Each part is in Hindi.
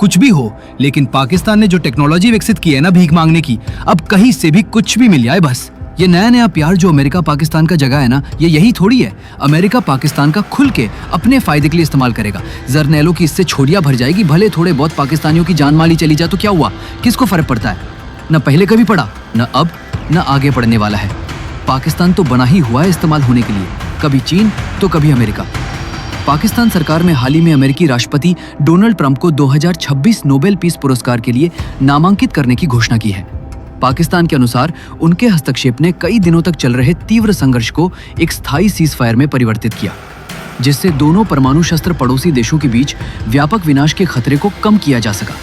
कुछ भी हो, लेकिन पाकिस्तान ने जो टेक्नोलॉजी विकसित की है ना भीख मांगने की, अब कहीं से भी कुछ भी मिल जाए बस। ये नया नया प्यार जो अमेरिका पाकिस्तान का जगह है ना, ये यही थोड़ी है। अमेरिका पाकिस्तान का खुल के अपने फायदे के लिए इस्तेमाल करेगा। जर्नैलों की इससे छोरियां भर जाएगी, भले थोड़े बहुत पाकिस्तानियों की जान माली चली जाए तो क्या हुआ, किसको फर्क पड़ता है। न पहले कभी पड़ा, न अब, न आगे पड़ने वाला है। पाकिस्तान तो बना ही हुआ है इस्तेमाल होने के लिए, कभी चीन तो कभी अमेरिका। पाकिस्तान सरकार में हाल ही में अमेरिकी राष्ट्रपति डोनाल्ड ट्रंप को 2026 नोबेल पीस पुरस्कार के लिए नामांकित करने की घोषणा की है। पाकिस्तान के अनुसार उनके हस्तक्षेप ने कई दिनों तक चल रहे तीव्र संघर्ष को एक स्थायी सीज़फायर में परिवर्तित किया, जिससे दोनों परमाणु शस्त्र पड़ोसी देशों के बीच व्यापक विनाश के खतरे को कम किया जा सका।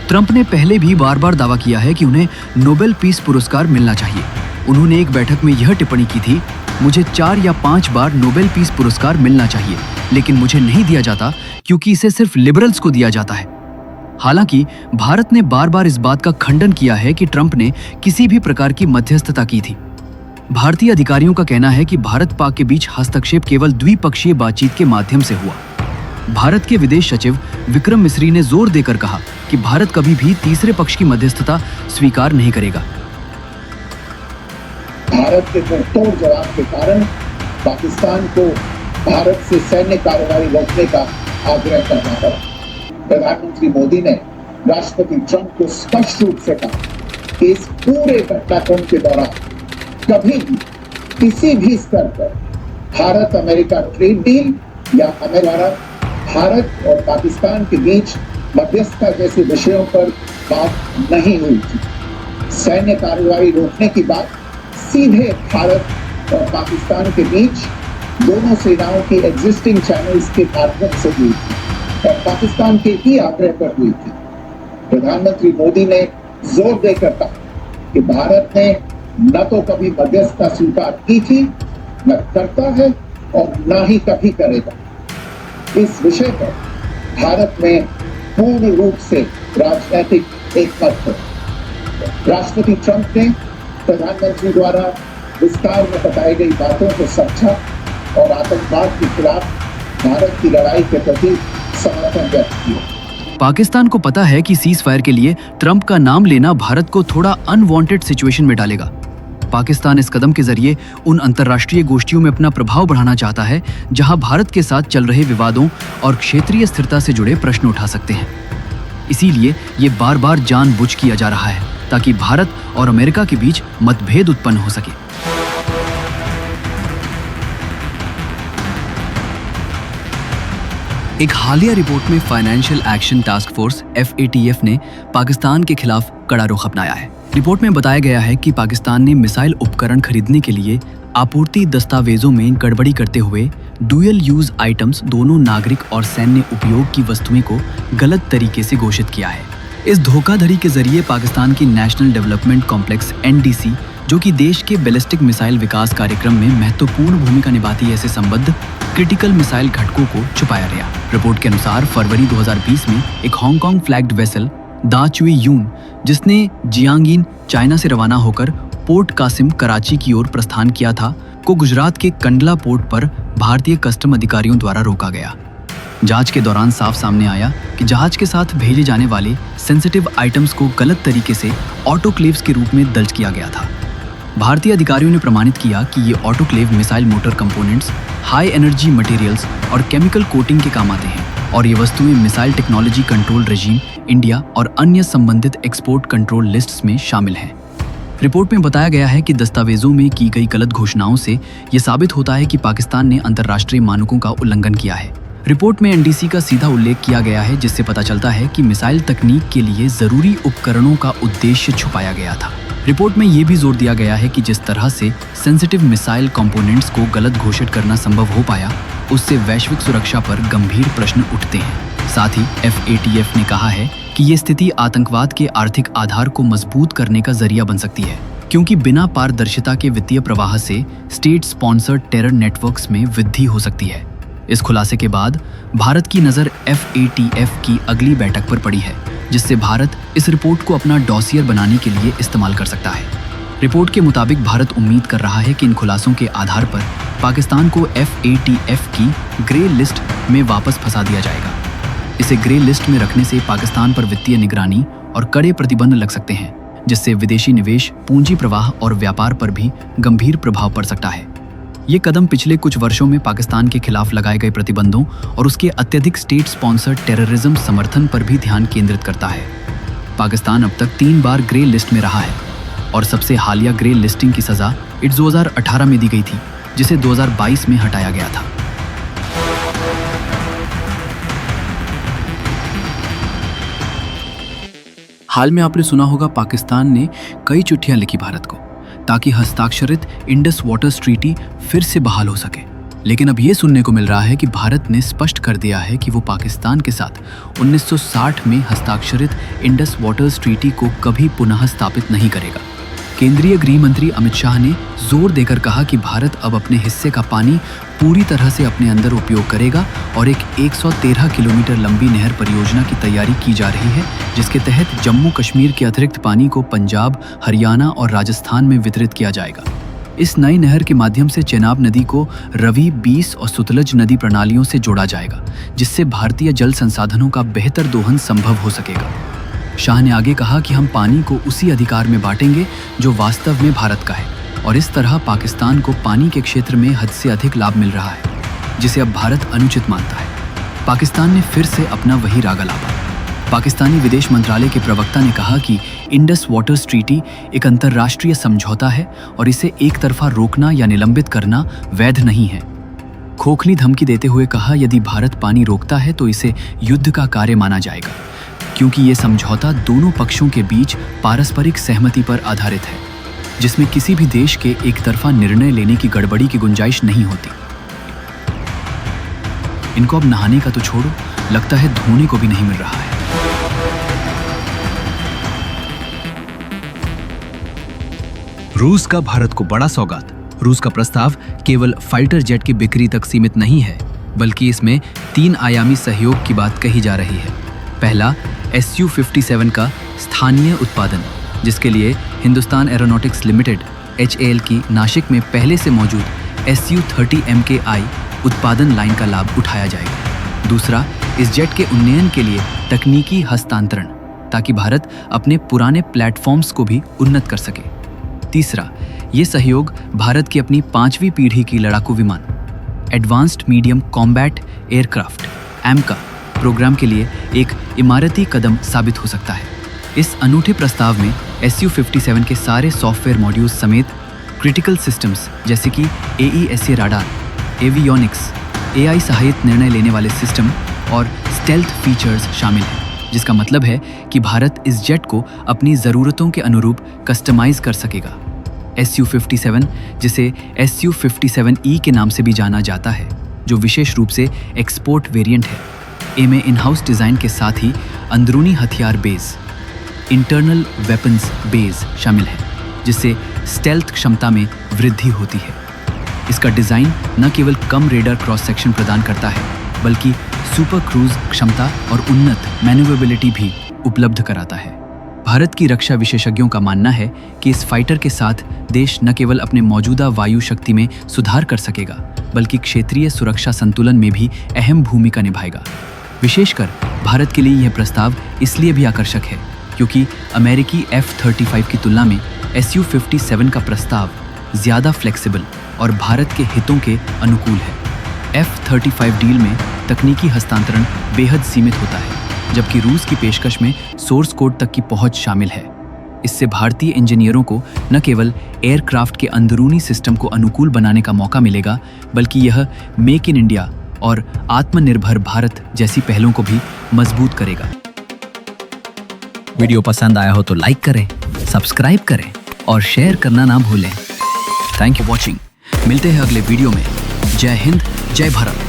ट्रंप ने पहले भी बार बार दावा किया है कि उन्हें नोबेल पीस पुरस्कार मिलना चाहिए। उन्होंने एक बैठक में यह टिप्पणी की थी, मुझे 4 या 5 बार नोबेल पीस पुरस्कार मिलना चाहिए, लेकिन मुझे नहीं दिया जाता क्योंकि इसे सिर्फ लिबरल्स को दिया जाता है। हालांकि भारत ने बार बार इस बात का खंडन किया है कि ट्रंप ने किसी भी प्रकार की मध्यस्थता की थी। भारतीय अधिकारियों का कहना है कि भारत पाक के बीच हस्तक्षेप केवल द्विपक्षीय बातचीत के माध्यम से हुआ। भारत के विदेश सचिव विक्रम मिस्री ने जोर देकर कहा कि भारत कभी भी तीसरे पक्ष की मध्यस्थता स्वीकार नहीं करेगा। भारत के मुंहतोड़ जवाब के कारण पाकिस्तान को भारत से सैन्य कार्रवाई रोकने का आग्रह करना पड़ा। प्रधानमंत्री मोदी ने राष्ट्रपति ट्रंप को स्पष्ट रूप से कहा कि इस पूरे घटनाक्रम के दौरान कभी भी किसी भी स्तर पर भारत अमेरिका ट्रेड डील या अमेरिका भारत और पाकिस्तान के बीच मध्यस्थता जैसे विषयों पर बात नहीं हुई थी। सैन्य कार्रवाई रोकने की बात सीधे भारत और पाकिस्तान के बीच दोनों सेनाओं की एग्जिस्टिंग चैनल्स के माध्यम से हुई थी और पाकिस्तान के ही आग्रह पर हुई थी। प्रधानमंत्री मोदी ने जोर देकर कहा कि भारत ने न तो कभी मध्यस्थता स्वीकार की थी, न करता है और न ही कभी करेगा। इस विषय पर भारत में पूर्ण रूप से राजनीतिक एकमत है। राष्ट्रपति ट्रंप ने प्रधानमंत्री द्वारा विस्तार में बताई गई बातों को समझा और आतंकवाद के खिलाफ भारत की लड़ाई के प्रति समर्थन व्यक्त किया। पाकिस्तान को पता है कि सीज फायर के लिए ट्रंप का नाम लेना भारत को थोड़ा अनवांटेड सिचुएशन में डालेगा। पाकिस्तान इस कदम के जरिए उन अंतर्राष्ट्रीय गोष्ठियों में अपना प्रभाव बढ़ाना चाहता है जहां भारत के साथ चल रहे विवादों और क्षेत्रीय स्थिरता से जुड़े प्रश्न उठा सकते हैं। इसीलिए ये बार बार जानबूझ किया जा रहा है ताकि भारत और अमेरिका के बीच मतभेद उत्पन्न हो सके। एक हालिया रिपोर्ट में financial action task force FATF ने पाकिस्तान के खिलाफ कड़ा रुख अपनाया है। रिपोर्ट में बताया गया है कि पाकिस्तान ने मिसाइल उपकरण खरीदने के लिए आपूर्ति दस्तावेजों में गड़बड़ी करते हुए डुअल यूज आइटम्स, दोनों नागरिक और सैन्य उपयोग की वस्तुएं को गलत तरीके से घोषित किया है। इस धोखाधड़ी के जरिए पाकिस्तान की नेशनल डेवलपमेंट कॉम्प्लेक्स NDC, जो कि देश के बैलिस्टिक मिसाइल विकास कार्यक्रम में महत्वपूर्ण भूमिका निभाती है, ऐसे संबद्ध क्रिटिकल मिसाइल घटकों को छुपाया गया। रिपोर्ट के अनुसार फरवरी 2020 में एक हांगकांग फ्लैग्ड वेसल दा चुई यून, जिसने जियांगिन चाइना से रवाना होकर पोर्ट कासिम कराची की ओर प्रस्थान किया था, को गुजरात के कंडला पोर्ट पर भारतीय कस्टम अधिकारियों द्वारा रोका गया। जांच के दौरान साफ सामने आया कि जहाज के साथ भेजे जाने वाले सेंसिटिव आइटम्स को गलत तरीके से ऑटोक्लेव्स के रूप में दर्ज किया गया था। भारतीय अधिकारियों ने प्रमाणित किया कि ये autoclave missile motor components, high energy materials और केमिकल कोटिंग के काम आते हैं और ये वस्तुएं missile technology control regime India और अन्य संबंधित एक्सपोर्ट कंट्रोल लिस्ट्स में शामिल हैं। रिपोर्ट में बताया गया है कि दस्तावेजों में की गई गलत घोषणाओं से ये साबित होता है कि पाकिस्तान ने अंतर्राष्ट्रीय मानकों का उल्लंघन किया है। रिपोर्ट में NDC का सीधा उल्लेख किया गया है, जिससे पता चलता है कि मिसाइल तकनीक के लिए जरूरी उपकरणों का उद्देश्य छुपाया गया था। रिपोर्ट में ये भी जोर दिया गया है कि जिस तरह से सेंसिटिव मिसाइल कंपोनेंट्स को गलत घोषित करना संभव हो पाया, उससे वैश्विक सुरक्षा पर गंभीर प्रश्न उठते हैं। साथ ही FATF ने कहा है कि ये स्थिति आतंकवाद के आर्थिक आधार को मजबूत करने का जरिया बन सकती है, क्योंकि बिना पारदर्शिता के वित्तीय प्रवाह से स्टेट स्पॉन्सर्ड टेरर नेटवर्क्स में वृद्धि हो सकती है। इस खुलासे के बाद भारत की नज़र FATF की अगली बैठक पर पड़ी है, जिससे भारत इस रिपोर्ट को अपना डॉसियर बनाने के लिए इस्तेमाल कर सकता है। रिपोर्ट के मुताबिक भारत उम्मीद कर रहा है कि इन खुलासों के आधार पर पाकिस्तान को FATF की ग्रे लिस्ट में वापस फंसा दिया जाएगा। इसे ग्रे लिस्ट में रखने से पाकिस्तान पर वित्तीय निगरानी और कड़े प्रतिबंध लग सकते हैं, जिससे विदेशी निवेश, पूंजी प्रवाह और व्यापार पर भी गंभीर प्रभाव पड़ सकता है। ये कदम पिछले कुछ वर्षों में पाकिस्तान के खिलाफ लगाए गए प्रतिबंधों और उसके अत्यधिक स्टेट स्पॉन्सर्ड टेररिज्म समर्थन पर भी ध्यान केंद्रित करता है। पाकिस्तान अब तक 3 बार ग्रे लिस्ट में रहा है और सबसे हालिया ग्रे लिस्टिंग की सजा 2018 में दी गई थी, जिसे 2022 में हटाया गया था। हाल में आपने सुना होगा पाकिस्तान ने कई चिट्ठियां लिखी भारत को ताकि हस्ताक्षरित इंडस वाटर्स ट्रीटी फिर से बहाल हो सके। लेकिन अब ये सुनने को मिल रहा है कि भारत ने स्पष्ट कर दिया है कि वो पाकिस्तान के साथ 1960 में हस्ताक्षरित इंडस वाटर्स ट्रीटी को कभी पुनः स्थापित नहीं करेगा। केंद्रीय गृह मंत्री अमित शाह ने जोर देकर कहा कि भारत अब अपने हिस्से का पानी पूरी तरह से अपने अंदर उपयोग करेगा और एक 113 किलोमीटर लंबी नहर परियोजना की तैयारी की जा रही है, जिसके तहत जम्मू कश्मीर के अतिरिक्त पानी को पंजाब, हरियाणा और राजस्थान में वितरित किया जाएगा। इस नई नहर के माध्यम से चेनाब नदी को रवि, बीस और सुतलज नदी प्रणालियों से जोड़ा जाएगा, जिससे भारतीय जल संसाधनों का बेहतर दोहन संभव हो सकेगा। शाह ने आगे कहा कि हम पानी को उसी अधिकार में बांटेंगे जो वास्तव में भारत का है और इस तरह पाकिस्तान को पानी के क्षेत्र में हद से अधिक लाभ मिल रहा है, जिसे अब भारत अनुचित मानता है। पाकिस्तान ने फिर से अपना वही राग लापा। पाकिस्तानी विदेश मंत्रालय के प्रवक्ता ने कहा कि इंडस वाटर्स ट्रीटी एक अंतर्राष्ट्रीय समझौता है और इसे एक तरफा रोकना या निलंबित करना वैध नहीं है। खोखली धमकी देते हुए कहा, यदि भारत पानी रोकता है तो इसे युद्ध का कार्य माना जाएगा, क्योंकि ये समझौता दोनों पक्षों के बीच पारस्परिक सहमति पर आधारित है, जिसमें किसी भी देश के एक तरफा निर्णय लेने की गड़बड़ी की गुंजाइश नहीं होती। इनको अब नहाने का तो छोड़ो, लगता है धोने को भी नहीं मिल रहा है। रूस का भारत को बड़ा सौगात। रूस का प्रस्ताव केवल फाइटर जेट की बिक्री तक सीमित नहीं है, बल्कि इसमें 3 आयामी सहयोग की बात कही जा रही है। पहला, Su-57 का स्थानीय उत्पादन, जिसके लिए हिंदुस्तान एरोनॉटिक्स लिमिटेड HAL की नासिक में पहले से मौजूद Su-30 MKI उत्पादन लाइन का लाभ उठाया जाएगा। दूसरा, इस जेट के उन्नयन के लिए तकनीकी हस्तांतरण, ताकि भारत अपने पुराने प्लेटफॉर्म्स को भी उन्नत कर सके। तीसरा, ये सहयोग भारत की अपनी 5वीं पीढ़ी की लड़ाकू विमान advanced medium combat aircraft AMCA program के लिए एक इमारती कदम साबित हो सकता है। इस अनूठे प्रस्ताव में Su-57 के सारे सॉफ्टवेयर मॉड्यूल्स समेत क्रिटिकल सिस्टम्स जैसे कि AESA राडार, एवियोनिक्स, AI सहायित निर्णय लेने वाले सिस्टम और स्टेल्थ फीचर्स शामिल हैं, जिसका मतलब है कि भारत इस जेट को अपनी ज़रूरतों के अनुरूप कस्टमाइज कर सकेगा। Su-57, जिसे Su-57E के नाम से भी जाना जाता है, जो विशेष रूप से एक्सपोर्ट वेरिएंट है, इनमें इन-हाउस डिज़ाइन के साथ ही अंदरूनी हथियार बेस, इंटरनल वेपन्स बेस शामिल है, जिससे स्टेल्थ क्षमता में वृद्धि होती है। इसका डिज़ाइन न केवल कम रेडर क्रॉस सेक्शन प्रदान करता है, बल्कि सुपर क्रूज क्षमता और उन्नत मैन्यूवरेबिलिटी भी उपलब्ध कराता है। भारत की रक्षा विशेषज्ञों का मानना है कि इस फाइटर के साथ देश न केवल अपने मौजूदा वायु शक्ति में सुधार कर सकेगा, बल्कि क्षेत्रीय सुरक्षा संतुलन में भी अहम भूमिका निभाएगा। विशेषकर भारत के लिए यह प्रस्ताव इसलिए भी आकर्षक है क्योंकि अमेरिकी F-35 की तुलना में Su-57 का प्रस्ताव ज़्यादा फ्लेक्सिबल और भारत के हितों के अनुकूल है। F-35 डील में तकनीकी हस्तांतरण बेहद सीमित होता है, जबकि रूस की पेशकश में सोर्स कोड तक की पहुंच शामिल है। इससे भारतीय इंजीनियरों को न केवल एयरक्राफ्ट के अंदरूनी सिस्टम को अनुकूल बनाने का मौका मिलेगा, बल्कि यह मेक इन इंडिया और आत्मनिर्भर भारत जैसी पहलों को भी मजबूत करेगा। वीडियो पसंद आया हो तो लाइक करें, सब्सक्राइब करें और शेयर करना ना भूलें। Thank you watching. मिलते हैं अगले वीडियो में। जय हिंद, जय भारत।